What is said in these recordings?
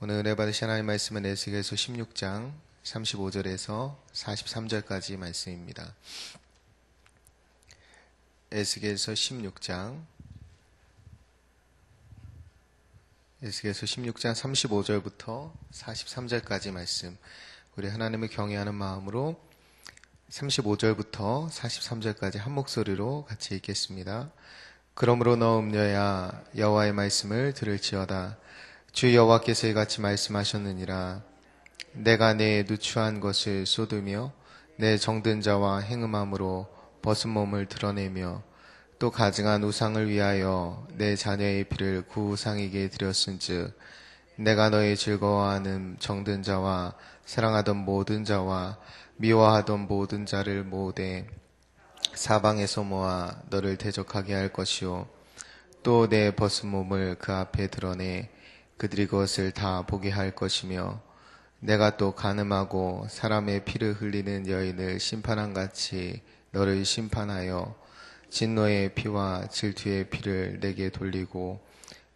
오늘 은혜 받으신 하나님 말씀은 에스겔서 16장 35절에서 43절까지 말씀입니다. 에스겔서 16장 35절부터 43절까지 말씀, 우리 하나님을 경외하는 마음으로 35절부터 43절까지 한 목소리로 같이 읽겠습니다. 그러므로 너 음녀야 여호와의 말씀을 들을지어다. 주 여호와께서 이같이 말씀하셨느니라. 내가 내 누추한 것을 쏟으며 내 정든 자와 행음함으로 벗은 몸을 드러내며 또 가증한 우상을 위하여 내 자녀의 피를 그 우상에게 드렸은즉 내가 너의 즐거워하는 정든 자와 사랑하던 모든 자와 미워하던 모든 자를 모으되 사방에서 모아 너를 대적하게 할 것이요 또 내 벗은 몸을 그 앞에 드러내 그들이 그것을 다 보게 할 것이며 내가 또 간음하고 사람의 피를 흘리는 여인을 심판한 같이 너를 심판하여 진노의 피와 질투의 피를 내게 돌리고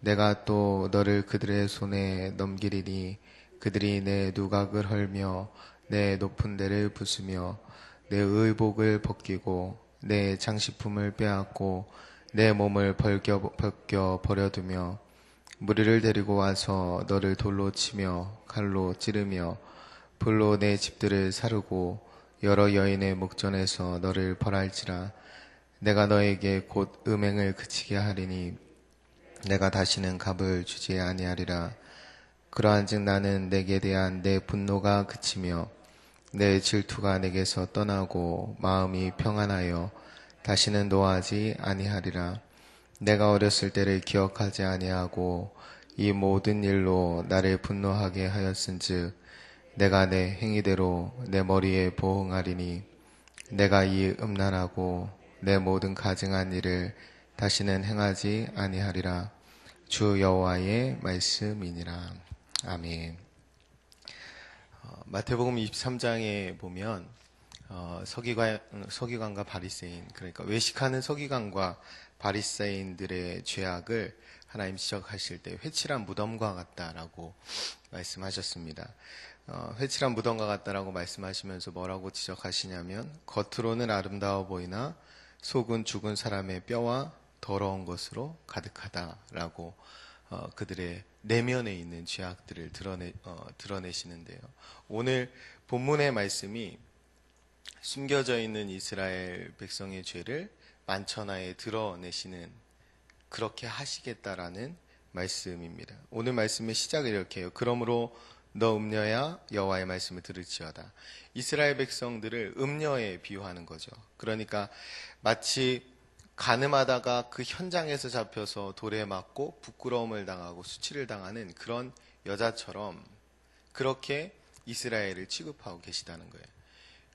내가 또 너를 그들의 손에 넘기리니 그들이 내 누각을 헐며 내 높은 데를 부수며 내 의복을 벗기고 내 장식품을 빼앗고 내 몸을 벗겨 버려두며 무리를 데리고 와서 너를 돌로 치며 칼로 찌르며 불로 내 집들을 사르고 여러 여인의 목전에서 너를 벌할지라. 내가 너에게 곧 음행을 그치게 하리니 내가 다시는 값을 주지 아니하리라. 그러한즉 나는 내게 대한 내 분노가 그치며 내 질투가 내게서 떠나고 마음이 평안하여 다시는 노하지 아니하리라. 내가 어렸을 때를 기억하지 아니하고 이 모든 일로 나를 분노하게 하였은즉 내가 내 행위대로 내 머리에 보응하리니 내가 이 음란하고 내 모든 가증한 일을 다시는 행하지 아니하리라. 주 여호와의 말씀이니라. 아멘. 마태복음 23장에 보면 서기관과 바리새인, 그러니까 외식하는 서기관과 바리새인들의 죄악을 하나님 지적하실 때 회칠한 무덤과 같다라고 말씀하셨습니다. 회칠한 무덤과 같다라고 말씀하시면서 뭐라고 지적하시냐면 겉으로는 아름다워 보이나 속은 죽은 사람의 뼈와 더러운 것으로 가득하다라고 그들의 내면에 있는 죄악들을 드러내시는데요. 오늘 본문의 말씀이 숨겨져 있는 이스라엘 백성의 죄를 만천하에 드러내시는, 그렇게 하시겠다라는 말씀입니다. 오늘 말씀의 시작을 이렇게 해요. 그러므로 너 음녀야 여호와의 말씀을 들을지어다. 이스라엘 백성들을 음녀에 비유하는 거죠. 그러니까 마치 간음하다가 그 현장에서 잡혀서 돌에 맞고 부끄러움을 당하고 수치를 당하는 그런 여자처럼 그렇게 이스라엘을 취급하고 계시다는 거예요.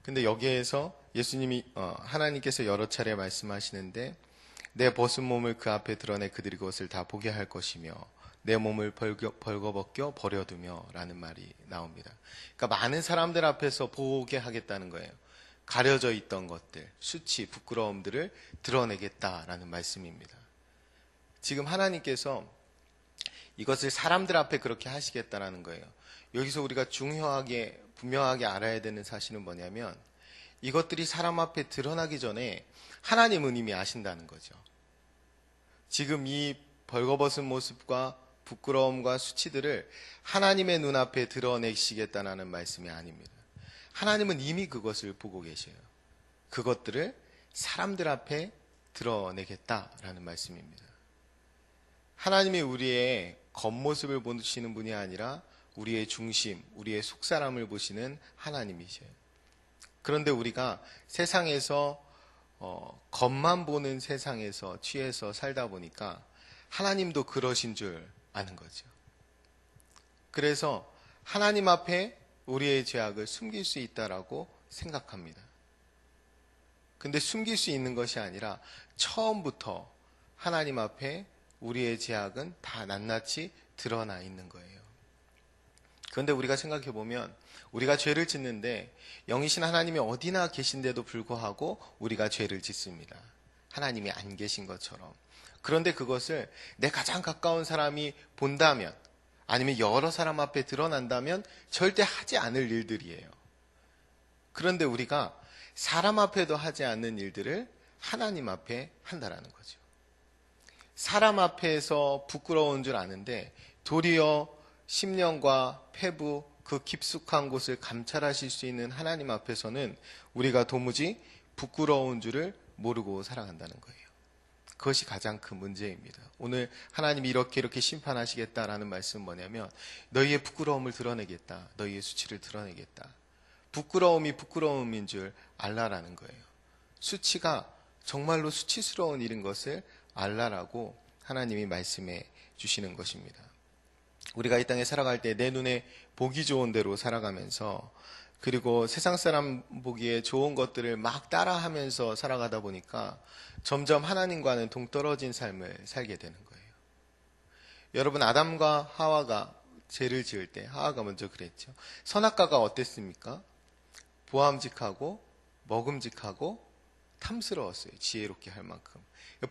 근데 여기에서 예수님이 하나님께서 여러 차례 말씀하시는데 내 벗은 몸을 그 앞에 드러내 그들이 그것을 다 보게 할 것이며 내 몸을 벌거벗겨 버려두며 라는 말이 나옵니다. 그러니까 많은 사람들 앞에서 보게 하겠다는 거예요. 가려져 있던 것들, 수치, 부끄러움들을 드러내겠다라는 말씀입니다. 지금 하나님께서 이것을 사람들 앞에 그렇게 하시겠다라는 거예요. 여기서 우리가 중요하게 분명하게 알아야 되는 사실은 뭐냐면 이것들이 사람 앞에 드러나기 전에 하나님은 이미 아신다는 거죠. 지금 이 벌거벗은 모습과 부끄러움과 수치들을 하나님의 눈앞에 드러내시겠다는 말씀이 아닙니다. 하나님은 이미 그것을 보고 계셔요. 그것들을 사람들 앞에 드러내겠다라는 말씀입니다. 하나님이 우리의 겉모습을 보시는 분이 아니라 우리의 중심, 우리의 속사람을 보시는 하나님이셔요. 그런데 우리가 세상에서 겉만 보는 세상에서 취해서 살다 보니까 하나님도 그러신 줄 아는 거죠. 그래서 하나님 앞에 우리의 죄악을 숨길 수 있다라고 생각합니다. 근데 숨길 수 있는 것이 아니라 처음부터 하나님 앞에 우리의 죄악은 다 낱낱이 드러나 있는 거예요. 그런데 우리가 생각해 보면 우리가 죄를 짓는데 영이신 하나님이 어디나 계신데도 불구하고 우리가 죄를 짓습니다. 하나님이 안 계신 것처럼. 그런데 그것을 내 가장 가까운 사람이 본다면, 아니면 여러 사람 앞에 드러난다면 절대 하지 않을 일들이에요. 그런데 우리가 사람 앞에도 하지 않는 일들을 하나님 앞에 한다라는 거죠. 사람 앞에서 부끄러운 줄 아는데 도리어 심령과 폐부 그 깊숙한 곳을 감찰하실 수 있는 하나님 앞에서는 우리가 도무지 부끄러운 줄을 모르고 살아간다는 거예요. 그것이 가장 큰 문제입니다. 오늘 하나님이 이렇게 심판하시겠다라는 말씀은 뭐냐면 너희의 부끄러움을 드러내겠다. 너희의 수치를 드러내겠다. 부끄러움이 부끄러움인 줄 알라라는 거예요. 수치가 정말로 수치스러운 일인 것을 알라라고 하나님이 말씀해 주시는 것입니다. 우리가 이 땅에 살아갈 때 내 눈에 보기 좋은 대로 살아가면서 그리고 세상 사람 보기에 좋은 것들을 막 따라하면서 살아가다 보니까 점점 하나님과는 동떨어진 삶을 살게 되는 거예요. 여러분, 아담과 하와가 죄를 지을 때 하와가 먼저 그랬죠. 선악과가 어땠습니까? 보암직하고 먹음직하고 탐스러웠어요. 지혜롭게 할 만큼.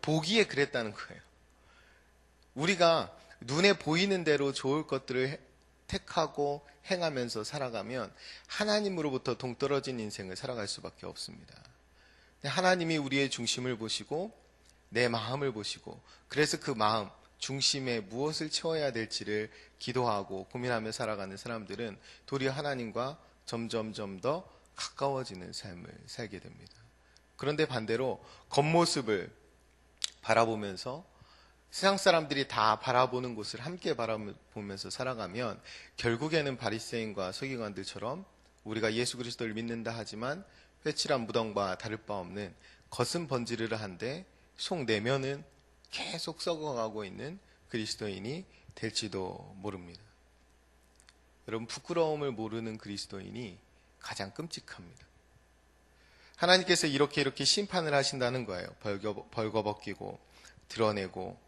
보기에 그랬다는 거예요. 우리가 눈에 보이는 대로 좋을 것들을 택하고 행하면서 살아가면 하나님으로부터 동떨어진 인생을 살아갈 수밖에 없습니다. 하나님이 우리의 중심을 보시고 내 마음을 보시고 그래서 그 마음 중심에 무엇을 채워야 될지를 기도하고 고민하며 살아가는 사람들은 도리어 하나님과 점점점 더 가까워지는 삶을 살게 됩니다. 그런데 반대로 겉모습을 바라보면서 세상 사람들이 다 바라보는 곳을 함께 바라보면서 살아가면 결국에는 바리새인과 서기관들처럼 우리가 예수 그리스도를 믿는다 하지만 회칠한 무덤과 다를 바 없는 겉은 번지르르한데 속 내면은 계속 썩어가고 있는 그리스도인이 될지도 모릅니다. 여러분, 부끄러움을 모르는 그리스도인이 가장 끔찍합니다. 하나님께서 이렇게 심판을 하신다는 거예요. 벌거벗기고 드러내고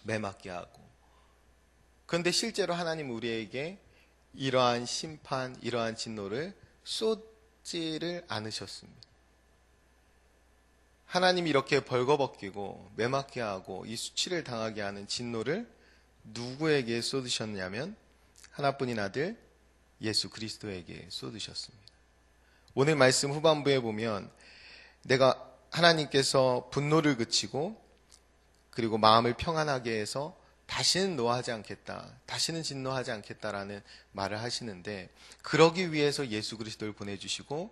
매맞게 하고. 그런데 실제로 하나님 우리에게 이러한 심판, 이러한 진노를 쏟지를 않으셨습니다. 하나님이 이렇게 벌거벗기고 매맞게 하고 이 수치를 당하게 하는 진노를 누구에게 쏟으셨냐면 하나뿐인 아들 예수 그리스도에게 쏟으셨습니다. 오늘 말씀 후반부에 보면 내가 하나님께서 분노를 그치고 그리고 마음을 평안하게 해서 다시는 노하지 않겠다, 다시는 진노하지 않겠다라는 말을 하시는데 그러기 위해서 예수 그리스도를 보내주시고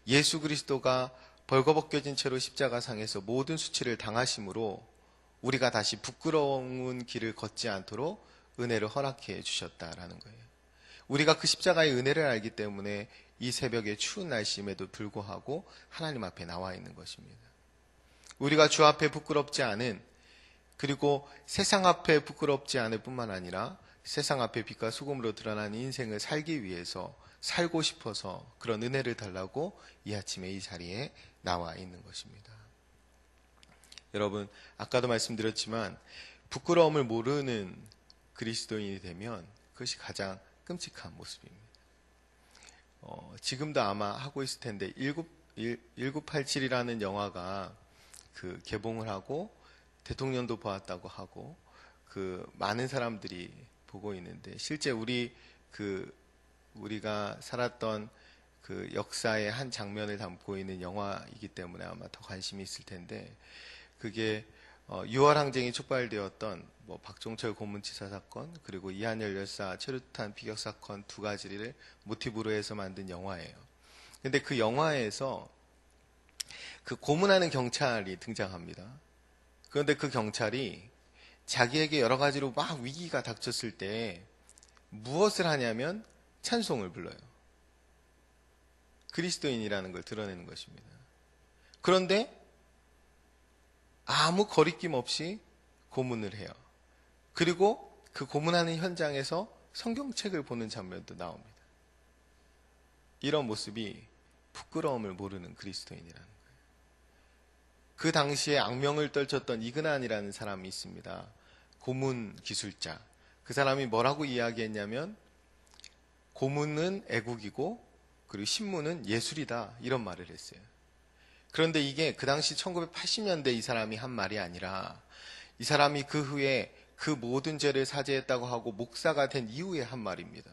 예수 그리스도가 벌거벗겨진 채로 십자가상에서 모든 수치를 당하심으로 우리가 다시 부끄러운 길을 걷지 않도록 은혜를 허락해 주셨다라는 거예요. 우리가 그 십자가의 은혜를 알기 때문에 이 새벽의 추운 날씨임에도 불구하고 하나님 앞에 나와 있는 것입니다. 우리가 주 앞에 부끄럽지 않은 그리고 세상 앞에 부끄럽지 않을 뿐만 아니라 세상 앞에 빛과 소금으로 드러나는 인생을 살기 위해서 살고 싶어서 그런 은혜를 달라고 이 아침에 이 자리에 나와 있는 것입니다. 여러분, 아까도 말씀드렸지만 부끄러움을 모르는 그리스도인이 되면 그것이 가장 끔찍한 모습입니다. 지금도 아마 하고 있을 텐데 1987이라는 영화가 개봉을 하고 대통령도 보았다고 하고 많은 사람들이 보고 있는데 실제 우리가 살았던 그 역사의 한 장면을 담고 있는 영화이기 때문에 아마 더 관심이 있을 텐데 그게 6월 항쟁이 촉발되었던 박종철 고문치사 사건 그리고 이한열 열사 최루탄 피격 사건 두 가지를 모티브로 해서 만든 영화예요. 근데 그 영화에서 그 고문하는 경찰이 등장합니다. 그런데 그 경찰이 자기에게 여러 가지로 막 위기가 닥쳤을 때 무엇을 하냐면 찬송을 불러요. 그리스도인이라는 걸 드러내는 것입니다. 그런데 아무 거리낌 없이 고문을 해요. 그리고 그 고문하는 현장에서 성경책을 보는 장면도 나옵니다. 이런 모습이 부끄러움을 모르는 그리스도인이라는 거예요. 그 당시에 악명을 떨쳤던 이근한이라는 사람이 있습니다. 고문 기술자. 그 사람이 뭐라고 이야기했냐면 고문은 애국이고 그리고 신문은 예술이다 이런 말을 했어요. 그런데 이게 그 당시 1980년대 이 사람이 한 말이 아니라 이 사람이 그 후에 그 모든 죄를 사죄했다고 하고 목사가 된 이후에 한 말입니다.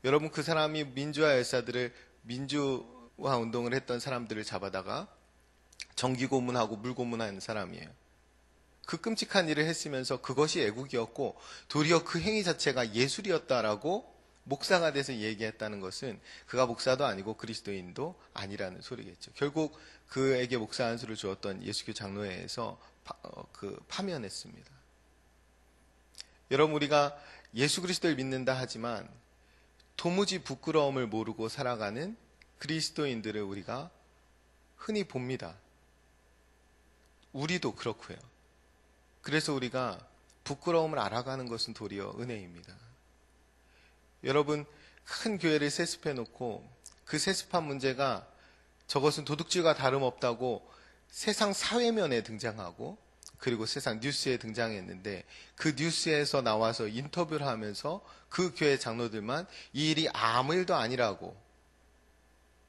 여러분, 그 사람이 민주화 열사들을, 민주화 운동을 했던 사람들을 잡아다가 정기고문하고 물고문하는 사람이에요. 그 끔찍한 일을 했으면서 그것이 애국이었고 도리어 그 행위 자체가 예술이었다라고 목사가 돼서 얘기했다는 것은 그가 목사도 아니고 그리스도인도 아니라는 소리겠죠. 결국 그에게 목사 안수를 주었던 예수교 장로회에서 파면했습니다. 여러분, 우리가 예수 그리스도를 믿는다 하지만 도무지 부끄러움을 모르고 살아가는 그리스도인들을 우리가 흔히 봅니다. 우리도 그렇고요. 그래서 우리가 부끄러움을 알아가는 것은 도리어 은혜입니다. 여러분, 큰 교회를 세습해 놓고 그 세습한 문제가 저것은 도둑질과 다름없다고 세상 사회면에 등장하고 그리고 세상 뉴스에 등장했는데 그 뉴스에서 나와서 인터뷰를 하면서 그 교회 장로들만 이 일이 아무 일도 아니라고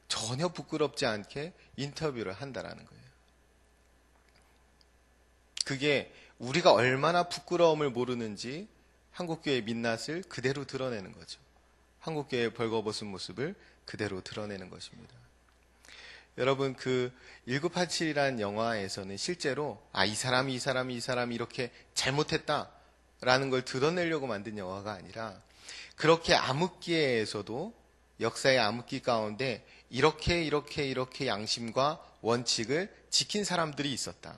전혀 부끄럽지 않게 인터뷰를 한다라는 거예요. 그게 우리가 얼마나 부끄러움을 모르는지 한국교회의 민낯을 그대로 드러내는 거죠. 한국교회의 벌거벗은 모습을 그대로 드러내는 것입니다. 여러분, 그 1987이라는 영화에서는 실제로 이 사람이 이렇게 잘못했다라는 걸 드러내려고 만든 영화가 아니라 그렇게 암흑기에서도 역사의 암흑기 가운데 이렇게 양심과 원칙을 지킨 사람들이 있었다.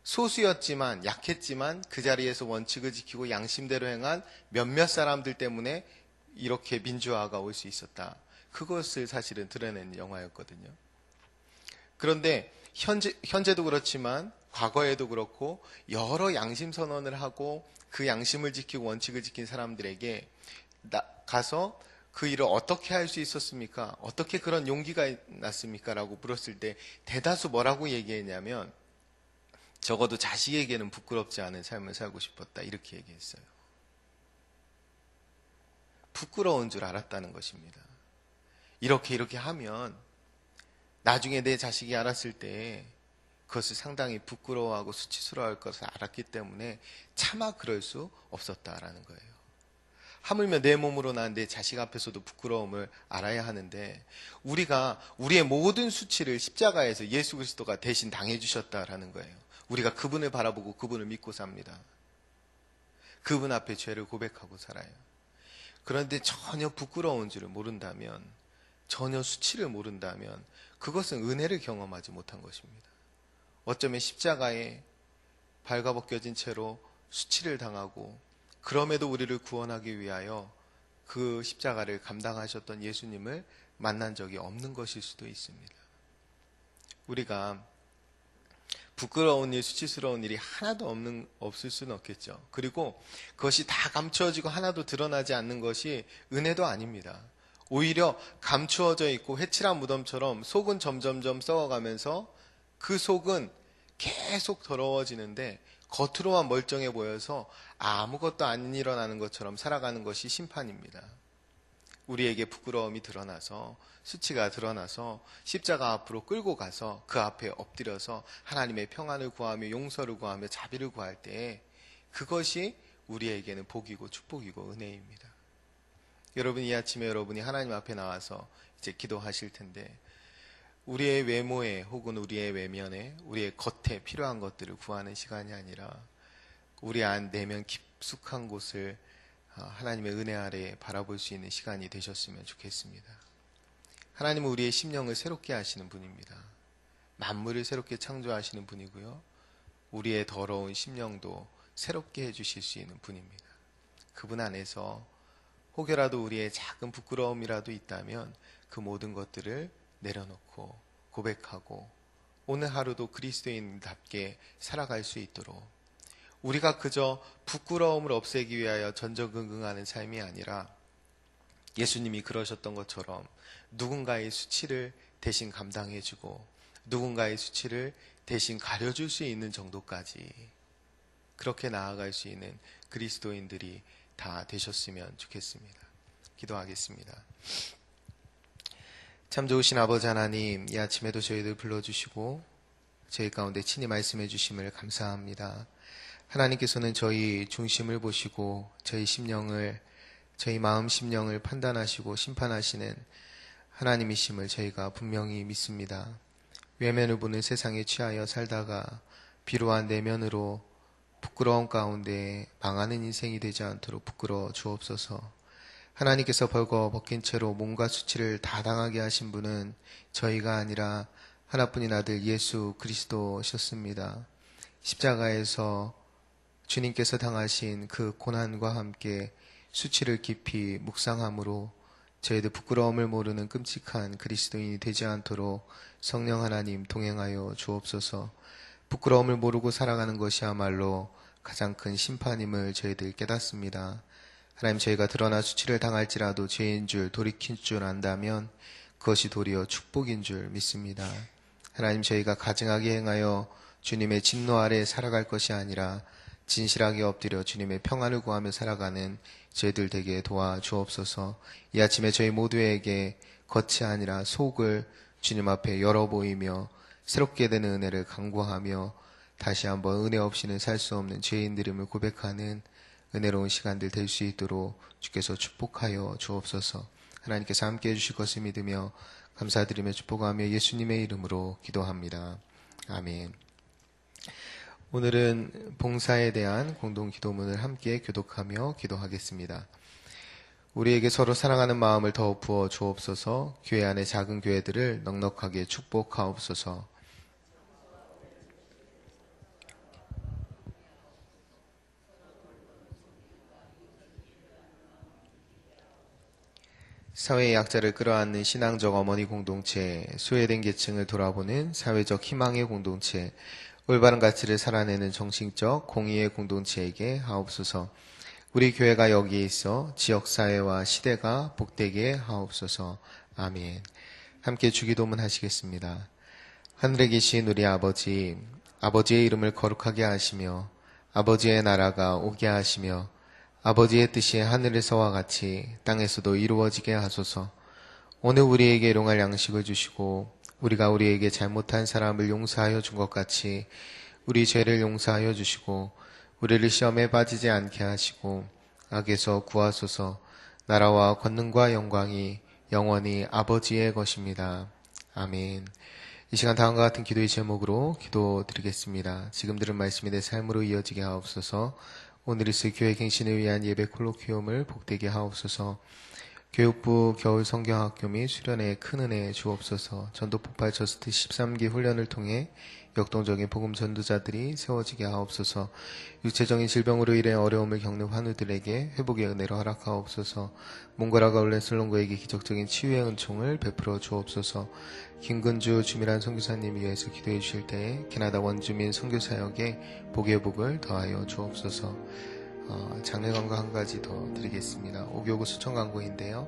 소수였지만 약했지만 그 자리에서 원칙을 지키고 양심대로 행한 몇몇 사람들 때문에 이렇게 민주화가 올 수 있었다. 그것을 사실은 드러낸 영화였거든요. 그런데 현재도 그렇지만 과거에도 그렇고 여러 양심 선언을 하고 그 양심을 지키고 원칙을 지킨 사람들에게 가서 그 일을 어떻게 할 수 있었습니까? 어떻게 그런 용기가 났습니까? 라고 물었을 때 대다수 뭐라고 얘기했냐면 적어도 자식에게는 부끄럽지 않은 삶을 살고 싶었다. 이렇게 얘기했어요. 부끄러운 줄 알았다는 것입니다. 이렇게 하면 나중에 내 자식이 알았을 때 그것을 상당히 부끄러워하고 수치스러워할 것을 알았기 때문에 차마 그럴 수 없었다라는 거예요. 하물며 내 몸으로 난 내 자식 앞에서도 부끄러움을 알아야 하는데 우리가 우리의 모든 수치를 십자가에서 예수 그리스도가 대신 당해주셨다라는 거예요. 우리가 그분을 바라보고 그분을 믿고 삽니다. 그분 앞에 죄를 고백하고 살아요. 그런데 전혀 부끄러운 줄을 모른다면, 전혀 수치를 모른다면 그것은 은혜를 경험하지 못한 것입니다. 어쩌면 십자가에 발가벗겨진 채로 수치를 당하고 그럼에도 우리를 구원하기 위하여 그 십자가를 감당하셨던 예수님을 만난 적이 없는 것일 수도 있습니다. 우리가 부끄러운 일, 수치스러운 일이 하나도 없을 수는 없겠죠. 그리고 그것이 다 감추어지고 하나도 드러나지 않는 것이 은혜도 아닙니다. 오히려 감추어져 있고 회칠한 무덤처럼 속은 점점점 썩어가면서 그 속은 계속 더러워지는데 겉으로만 멀쩡해 보여서 아무것도 안 일어나는 것처럼 살아가는 것이 심판입니다. 우리에게 부끄러움이 드러나서 수치가 드러나서 십자가 앞으로 끌고 가서 그 앞에 엎드려서 하나님의 평안을 구하며 용서를 구하며 자비를 구할 때 그것이 우리에게는 복이고 축복이고 은혜입니다. 여러분, 이 아침에 여러분이 하나님 앞에 나와서 이제 기도하실 텐데 우리의 외모에 혹은 우리의 외면에 우리의 겉에 필요한 것들을 구하는 시간이 아니라 우리 안 내면 깊숙한 곳을 하나님의 은혜 아래 바라볼 수 있는 시간이 되셨으면 좋겠습니다. 하나님은 우리의 심령을 새롭게 하시는 분입니다. 만물을 새롭게 창조하시는 분이고요. 우리의 더러운 심령도 새롭게 해주실 수 있는 분입니다. 그분 안에서 혹여라도 우리의 작은 부끄러움이라도 있다면 그 모든 것들을 내려놓고 고백하고 오늘 하루도 그리스도인답게 살아갈 수 있도록 우리가 그저 부끄러움을 없애기 위하여 전전긍긍하는 삶이 아니라 예수님이 그러셨던 것처럼 누군가의 수치를 대신 감당해주고 누군가의 수치를 대신 가려줄 수 있는 정도까지 그렇게 나아갈 수 있는 그리스도인들이 다 되셨으면 좋겠습니다. 기도하겠습니다. 참 좋으신 아버지 하나님, 이 아침에도 저희들 불러주시고 저희 가운데 친히 말씀해 주심을 감사합니다. 하나님께서는 저희 중심을 보시고 저희 마음 심령을 판단하시고 심판하시는 하나님이심을 저희가 분명히 믿습니다. 외면을 보는 세상에 취하여 살다가 비로한 내면으로 부끄러움 가운데 망하는 인생이 되지 않도록 부끄러워 주옵소서. 하나님께서 벌거벗긴 채로 몸과 수치를 다 당하게 하신 분은 저희가 아니라 하나뿐인 아들 예수 그리스도셨습니다. 십자가에서 주님께서 당하신 그 고난과 함께 수치를 깊이 묵상함으로 저희들 부끄러움을 모르는 끔찍한 그리스도인이 되지 않도록 성령 하나님 동행하여 주옵소서. 부끄러움을 모르고 살아가는 것이야말로 가장 큰 심판임을 저희들 깨닫습니다. 하나님, 저희가 드러나 수치를 당할지라도 죄인 줄 돌이킬 줄 안다면 그것이 도리어 축복인 줄 믿습니다. 하나님, 저희가 가증하게 행하여 주님의 진노 아래 살아갈 것이 아니라 진실하게 엎드려 주님의 평안을 구하며 살아가는 저희들 되게 도와주옵소서. 이 아침에 저희 모두에게 겉이 아니라 속을 주님 앞에 열어 보이며 새롭게 되는 은혜를 간구하며 다시 한번 은혜 없이는 살 수 없는 죄인들임을 고백하는 은혜로운 시간들 될 수 있도록 주께서 축복하여 주옵소서. 하나님께서 함께해 주실 것을 믿으며 감사드리며 축복하며 예수님의 이름으로 기도합니다. 아멘. 오늘은 봉사에 대한 공동 기도문을 함께 교독하며 기도하겠습니다. 우리에게 서로 사랑하는 마음을 더욱 부어 주옵소서. 교회 안의 작은 교회들을 넉넉하게 축복하옵소서. 사회의 약자를 끌어안는 신앙적 어머니 공동체, 소외된 계층을 돌아보는 사회적 희망의 공동체, 올바른 가치를 살아내는 정신적 공의의 공동체에게 하옵소서. 우리 교회가 여기에 있어 지역사회와 시대가 복되게 하옵소서. 아멘. 함께 주기도문 하시겠습니다. 하늘에 계신 우리 아버지, 아버지의 이름을 거룩하게 하시며 아버지의 나라가 오게 하시며 아버지의 뜻이 하늘에서와 같이 땅에서도 이루어지게 하소서. 오늘 우리에게 일용할 양식을 주시고 우리가 우리에게 잘못한 사람을 용서하여 준 것 같이 우리 죄를 용서하여 주시고 우리를 시험에 빠지지 않게 하시고 악에서 구하소서. 나라와 권능과 영광이 영원히 아버지의 것입니다. 아멘. 이 시간 다음과 같은 기도의 제목으로 기도드리겠습니다. 지금 들은 말씀이 내 삶으로 이어지게 하옵소서. 오늘 있을 교회 갱신을 위한 예배 콜로퀴움을 복되게 하옵소서. 교육부 겨울 성경학교 및 수련회에 큰 은혜 주옵소서. 전도 폭발 저스트 13기 훈련을 통해 역동적인 복음 전도자들이 세워지게 하옵소서. 육체적인 질병으로 인해 어려움을 겪는 환우들에게 회복의 은혜로 허락하옵소서. 몽골아가 올린 슬롱거에게 기적적인 치유의 은총을 베풀어 주옵소서. 김근주 주미란 선교사님 위해서 기도해 주실 때에 캐나다 원주민 선교사역에 복의 복을 더하여 주옵소서. 장례 광고 한 가지 더 드리겠습니다. 5교구 수청 광고인데요.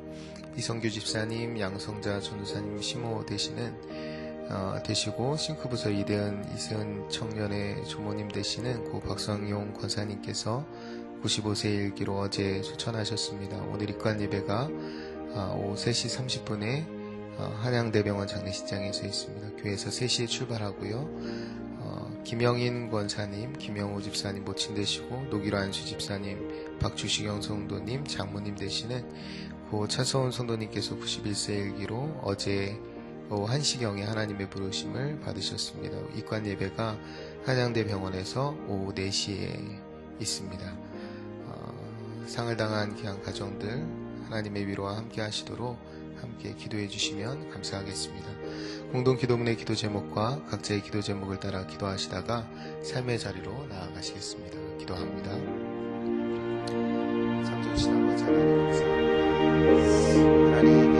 이성규 집사님, 양성자 전도사님 시모 되시고 싱크부서 이세은 청년의 조모님 되시는 고 박성용 권사님께서 95세 일기로 어제 소천하셨습니다. 오늘 입관 예배가 오후 3시 30분에 한양대병원 장례식장에서 있습니다. 교회에서 3시에 출발하고요. 김영인 권사님, 김영호 집사님 모친 되시고 노기로 안수 집사님, 박주시경 성도님, 장모님 되시는 고 차서온 성도님께서 91세 일기로 어제 오후 1시경에 하나님의 부르심을 받으셨습니다. 입관 예배가 한양대병원에서 오후 4시에 있습니다. 상을 당한 귀한 가정들 하나님의 위로와 함께 하시도록 함께 기도해 주시면 감사하겠습니다. 공동 기도문의 기도 제목과 각자의 기도 제목을 따라 기도하시다가 삶의 자리로 나아가시겠습니다. 기도합니다. 참 좋으시다고 찬양해 감사합니다. 하나님